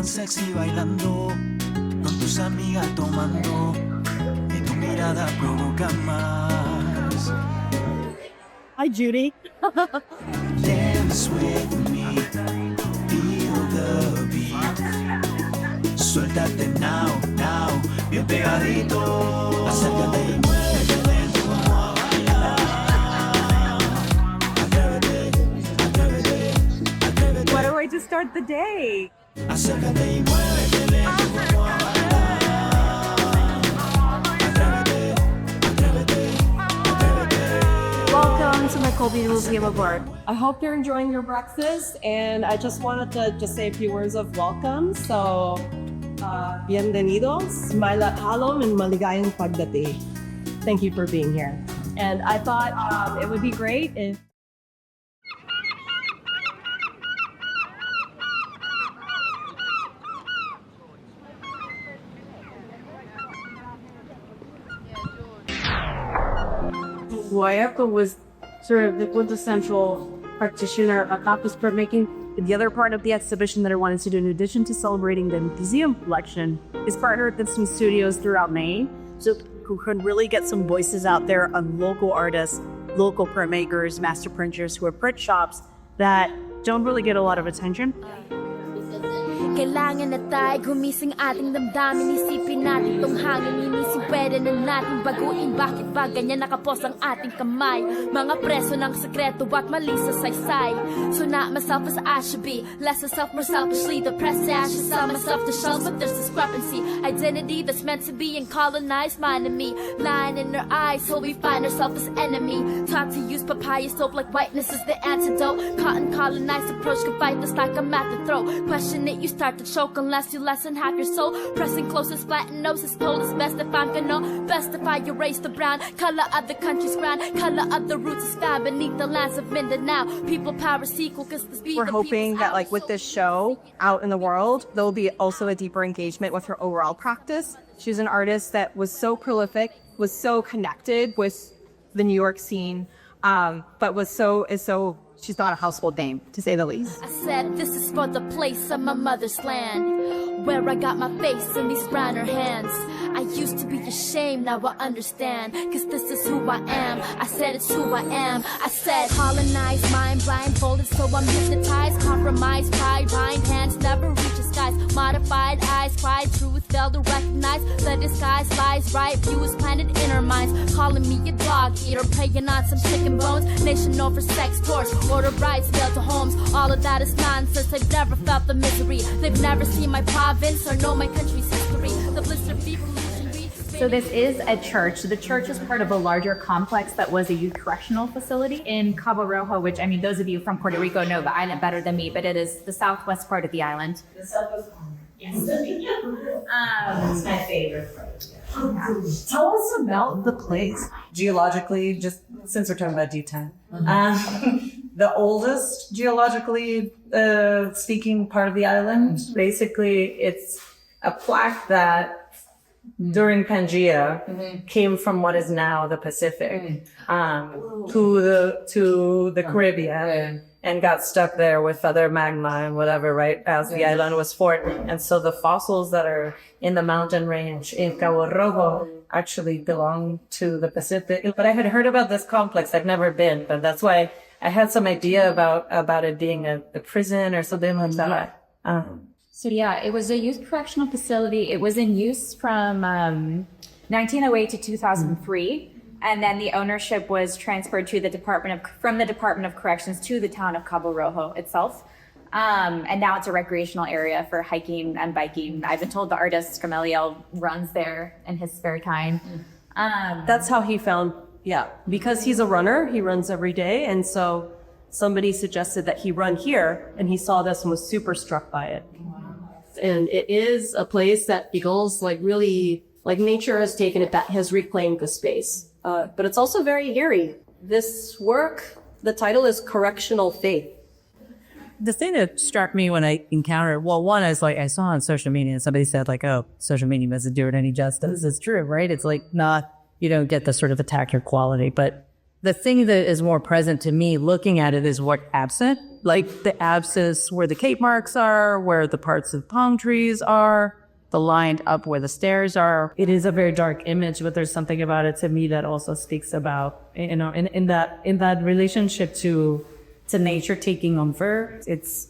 tan sexy bailando, con tus amigas tomando, y tu mirada provoca más. Hi, Judy. Dance with me, feel the beat. Suéltate now, now, bien pegadito. Acércate y muévete lento, vamos a bailar. Atrévete, atrévete, atrévete. What a way to start the day. Acércate y muévete lento, vamos a bailar. Atrévete, atrévete, atrévete. Welcome to my Colby Museum of Art. I hope you're enjoying your breakfast, and I just wanted to just say a few words of welcome. So, bienvenidos, halom and maligayang pagdating. Thank you for being here. And I thought it would be great if Guayaco was sort of the quintessential practitioner of campus printmaking. The other part of the exhibition that I wanted to do, in addition to celebrating the museum collection, is partnered with some studios throughout Maine, so who can really get some voices out there on local artists, local printmakers, master printers who are print shops that don't really get a lot of attention. Kailangan na tayo gumising ating damdamin. Isipin natin tong hangin, inisip pwede na natin baguin. Bakit ba ganyan nakapos ang ating kamay? Mga preso ng sekreto at mali sa saysay. So not myself as I should be, less of self, more selfishly. The press ashes, sell myself to shells, but there's discrepancy. Identity that's meant to be and colonized mine and me. Lying in her eyes, so we find ourselves as enemy. Taught to use papaya soap like whiteness is the antidote. Cotton colonized approach can fight this like a mouth to throat. Question it, you start to choke unless you lessen half your soul. Pressing closest, flatten nose is told it's best if I'm gonna best if I erase the brown color of the country's ground. Color of the roots is found beneath the lands of Mindanao. People power sequel because we're hoping that like with this show out in the world, there'll be also a deeper engagement with her overall practice. She's an artist that was so prolific, was so connected with the New York scene, but she's not a household name, to say the least. I said this is for the place of my mother's land, where I got my face in these browner hands. I used to be ashamed, now I understand, cause this is who I am. I said it's who I am. I said colonized, mind blindfolded, so I'm hypnotized. Compromised, pride, bind hands, never reach the skies. Modified eyes, cried, truth failed to recognize. The disguise lies right, view is planted in our minds. Calling me a dog eater, preying on some chicken bones. Nation known for sex tours, order rights, failed to homes. All of that is nonsense, they've never felt the misery. They've never seen my province or know my country's history. The blister fever. So this is a church. The church is part of a larger complex that was a youth correctional facility in Cabo Rojo, which, I mean, those of you from Puerto Rico know the island better than me, but it is the southwest part of the island. The southwest corner. Yes. That's my favorite part. Tell us about the place. Geologically, just since we're talking about D10, the oldest geologically speaking part of the island. Basically, it's a plaque that during Pangea came from what is now the Pacific to the Caribbean and got stuck there with other magma and whatever, right, as the island was formed. And so the fossils that are in the mountain range in Cabo Rojo actually belong to the Pacific. But I had heard about this complex. I've never been, but that's why I had some idea about it being a prison or something like that. So yeah, it was a youth correctional facility. It was in use from 1908 to 2003. And then the ownership was transferred to from the Department of Corrections to the town of Cabo Rojo itself. And now it's a recreational area for hiking and biking. I've been told the artist Gamaliel runs there in his spare time. That's how he found, because he's a runner, he runs every day. And so somebody suggested that he run here, and he saw this and was super struck by it. And it is a place that feels like really, like nature has taken it back, has reclaimed the space. But it's also very eerie. This work, the title is Correctional Faith. The thing that struck me when I encountered, one, I saw on social media and somebody said like, oh, social media doesn't do it any justice. It's true, right? It's like you don't get the sort of attack your quality. But the thing that is more present to me looking at it is what absent, like the abscess where the cape marks are, where the parts of palm trees are, the lined up where the stairs are. It is a very dark image, but there's something about it to me that also speaks about, you know, in that relationship to nature taking over. It's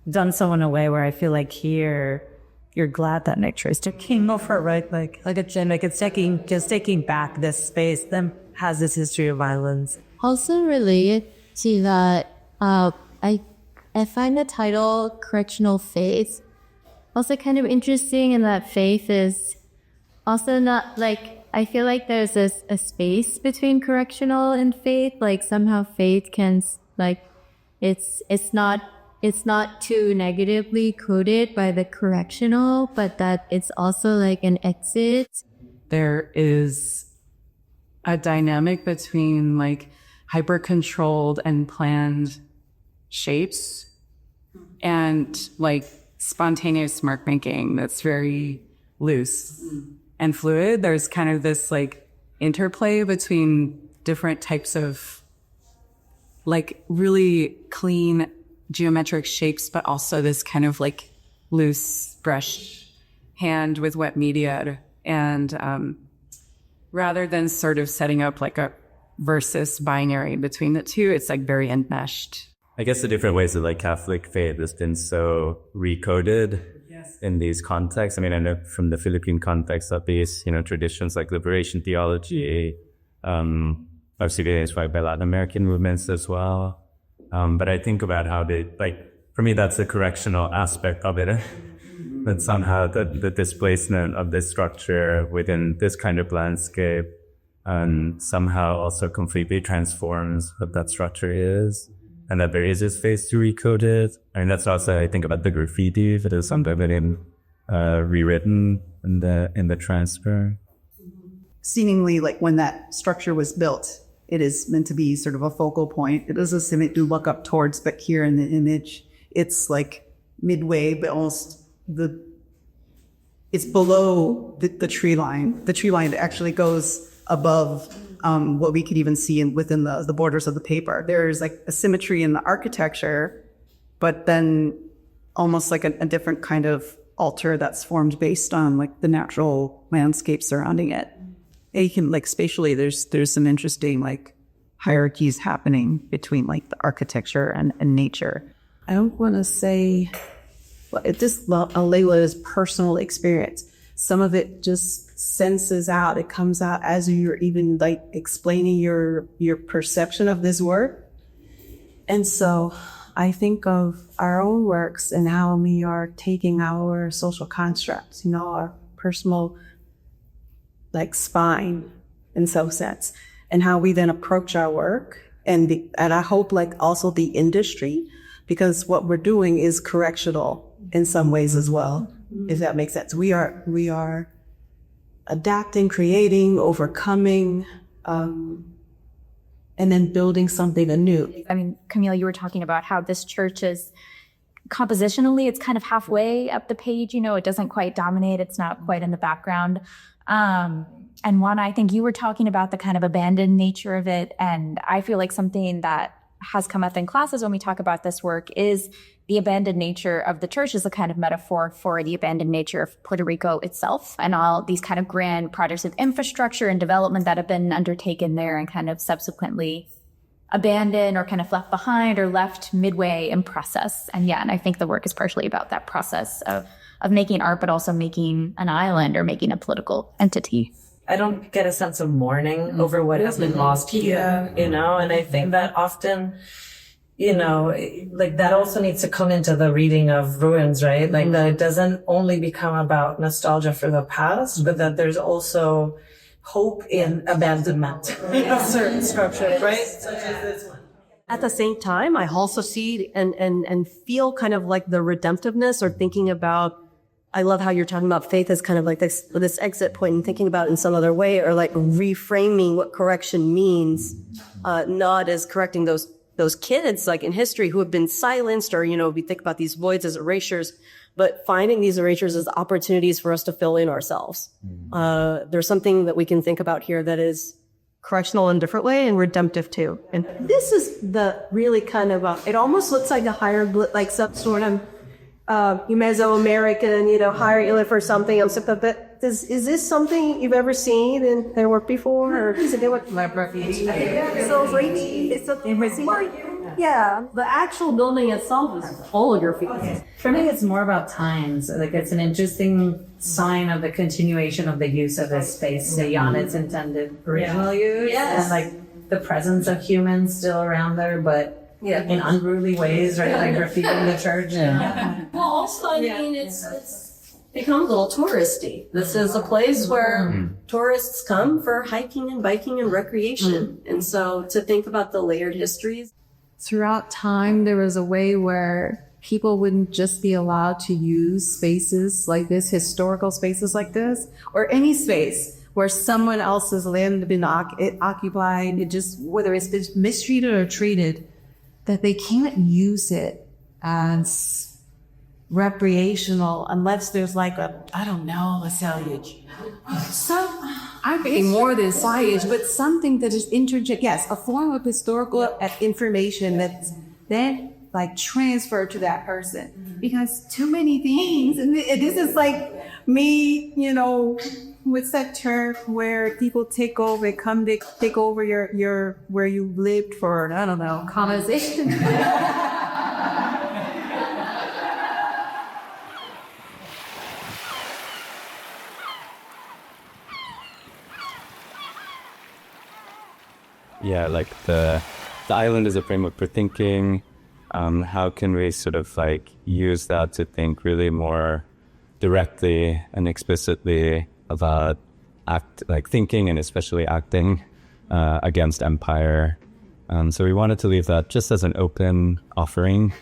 done so in a way where I feel like here you're glad that nature is taking over, right? Like it's taking back this space, then has this history of violence. Also related to that, I find the title Correctional Faith also kind of interesting in that faith is also not like, I feel like there's a space between correctional and faith. Like somehow faith can like, it's not too negatively coded by the correctional, but that it's also like an exit. There is a dynamic between like hyper-controlled and planned shapes and like spontaneous mark making that's very loose and fluid. There's kind of this like interplay between different types of like really clean geometric shapes, but also this kind of like loose brush hand with wet media. And rather than sort of setting up like a versus binary between the two, it's like very enmeshed. I guess the different ways that like Catholic faith has been so recoded in these contexts. I mean, I know from the Philippine context that these, you know, traditions like liberation theology, obviously they're inspired by Latin American movements as well. But I think about how they, like, for me, that's the correctional aspect of it. That somehow the displacement of this structure within this kind of landscape somehow also completely transforms what that structure is. And that there is a space to recode it. I mean, that's also, I think about the graffiti that is sometimes been rewritten in the transfer. Seemingly, like when that structure was built, it is meant to be sort of a focal point. It is a summit to look up towards, but here in the image, it's like midway, but almost it's below the tree line. The tree line actually goes above what we could even see within the borders of the paper. There's like a symmetry in the architecture, but then almost like a different kind of altar that's formed based on like the natural landscape surrounding it. And you can like spatially, there's some interesting like hierarchies happening between like the architecture and nature. I don't want to say, well, it just Leila's personal experience. Some of it just senses out. It comes out as you're even like explaining your perception of this work. And so I think of our own works and how we are taking our social constructs, you know, our personal like spine in some sense, and how we then approach our work and I hope like also the industry, because what we're doing is correctional in some ways as well, if that makes sense. We are adapting, creating, overcoming, and then building something anew. I mean, Camille, you were talking about how this church is compositionally, it's kind of halfway up the page, you know, it doesn't quite dominate, it's not quite in the background. And Juana, I think you were talking about the kind of abandoned nature of it. And I feel like something that has come up in classes when we talk about this work is the abandoned nature of the church is a kind of metaphor for the abandoned nature of Puerto Rico itself and all these kind of grand projects of infrastructure and development that have been undertaken there and kind of subsequently abandoned or kind of left behind or left midway in process. And I think the work is partially about that process of making art, but also making an island or making a political entity. I don't get a sense of mourning over what has been lost here, you know, and I think that often, you know, like that also needs to come into the reading of ruins, right? Like that it doesn't only become about nostalgia for the past, but that there's also hope in abandonment of certain structures, right? Such as this one. At the same time, I also see and feel kind of like the redemptiveness or thinking about, I love how you're talking about faith as kind of like this exit point and thinking about it in some other way, or like reframing what correction means, not as correcting those kids like in history who have been silenced, or, you know, we think about these voids as erasures, but finding these erasures as opportunities for us to fill in ourselves. There's something that we can think about here that is correctional in a different way and redemptive too. And this is the really kind of, it almost looks like a like some sort of Mesoamerican, hieroglyph or something. But is this something you've ever seen in their work before? Or is it what? Yeah, the actual building itself is full of graffiti. For me, it's more about times. Like, it's an interesting sign of the continuation of the use of this space beyond its intended original use. Yes. And like the presence of humans still around there, but in unruly ways, right? Like graffitiing the church. Well, also, I mean, it's become a little touristy. This is a place where tourists come for hiking and biking and recreation. And so to think about the layered histories. Throughout time, there was a way where people wouldn't just be allowed to use spaces like this, historical spaces like this, or any space where someone else's land had been occupied, whether it's been mistreated or treated, that they can't use it as recreational unless there's like a signage. I'm being more than signage, but something that is a form of historical information that's then like transferred to that person. Because too many things, and this is like me, what's that term where people take over your where you lived for, I don't know, colonization. Yeah, like the island is a framework for thinking. How can we sort of like use that to think really more directly and explicitly about thinking and especially acting against empire. So we wanted to leave that just as an open offering.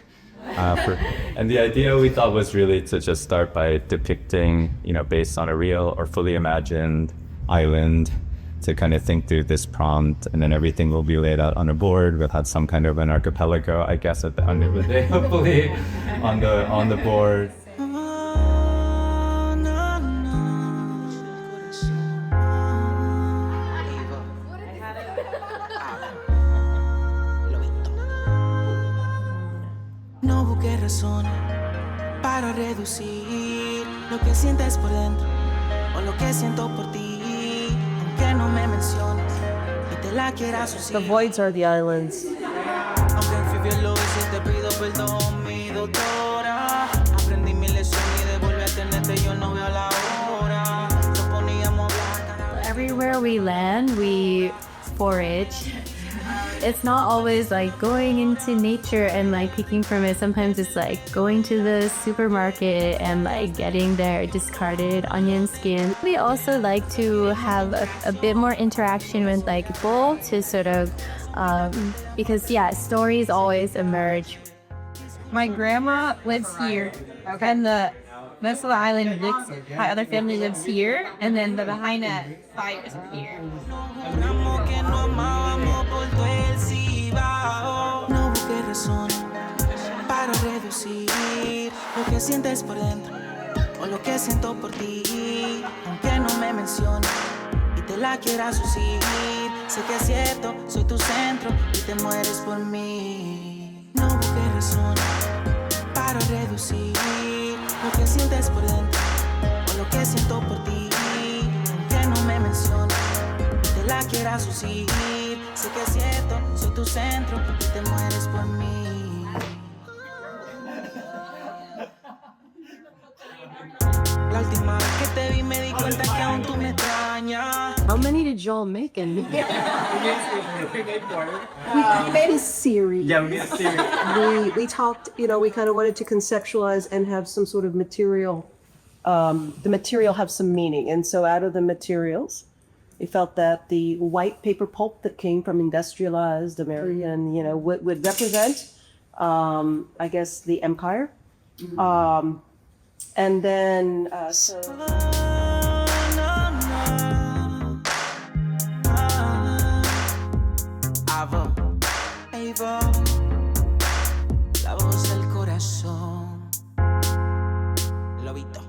And the idea we thought was really to just start by depicting, based on a real or fully imagined island, to kind of think through this prompt, and then everything will be laid out on a board. We'll have some kind of an archipelago, I guess, at the end of the day, hopefully, on the board. No busques razones para reducir lo que sientes por dentro o lo que siento por ti. Que no me menciones y te la quieras usar. The voids are the islands. Aunque fui bien lo hice, te pido perdón, mi doctora. Aprendí mi lección y de volver a tenerte yo no veo la hora. Nos poníamos a hablar. Everywhere we land, we forage. It's not always like going into nature and like picking from it. Sometimes it's like going to the supermarket and like getting their discarded onion skin. We also like to have a bit more interaction with like people to sort of, because stories always emerge. My grandma lives here, and the rest of the island lives. My other family lives here, and then the behind that side is here. No busques razones para reducir lo que sientes por dentro o lo que siento por ti, aunque no me menciones y te la quieras lucir. Sé que es cierto, soy tu centro y te mueres por mí. No busques razones para reducir lo que sientes por dentro o lo que siento por ti, aunque no me menciones y te la quieras lucir. Sé que es cierto, soy tu centro y te mueres por mí. La última vez que te vi me di cuenta que aún tú me extrañas. How many did y'all make? And we made a series. Yeah, we made a series. We talked, we kind of wanted to conceptualize and have some sort of material, the material have some meaning. And so out of the materials, we felt that the white paper pulp that came from industrialized American, would represent, I guess, the empire. And then, so... Ava, la voz del corazón, Lobito.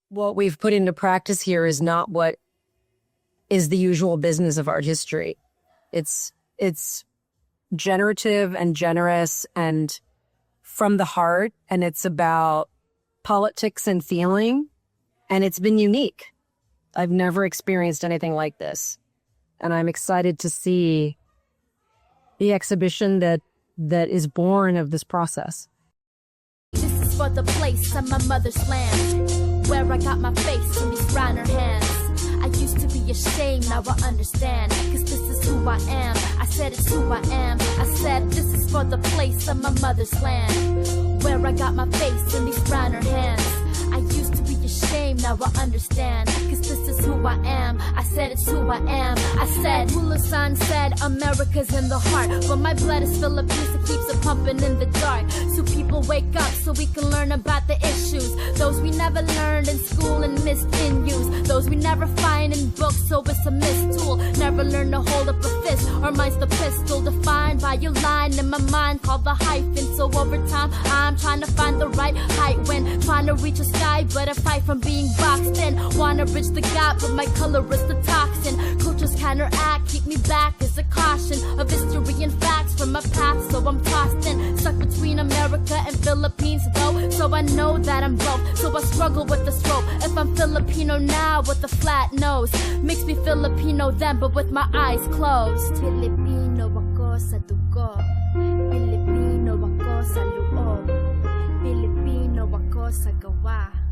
what we've put into practice here is not what is the usual business of art history. It's generative and generous and from the heart, and it's about politics and feeling, and it's been unique. I've never experienced anything like this, and I'm excited to see the exhibition that is born of this process. This is for the place on my mother's land, where I got my face in these browner hands. I used to be ashamed, now I understand, cause this is who I am. I said it's who I am. I said this is for the place on my mother's land, where I got my face in these browner hands. I used to be ashamed, now I understand, cause this is who I am. I said it's who I am. I said, Hulasan said America's in the heart, but my blood is Philippines, it keeps it pumping in the dark. So people wake up so we can learn about the issues, those we never learned in school and missed in use, those we never find in books, so it's a missed tool. Never learn to hold up a fist, or mine's the pistol, defined by your line in my mind called the hyphen. So over time I'm trying to find the right height when trying to reach a sky, but I fight from being boxed in. Wanna bridge the gap, but my color is the toxin. Cultures counteract, keep me back as a caution of history and facts from my past. So I'm tossed in, stuck between America and Philippines though, so I know that I'm both. So I struggle with this rope. If I'm Filipino now with a flat nose, makes me Filipino then, but with my eyes closed. Filipino ako sa dugo, Filipino ako sa loob, Filipino ako sa gawa.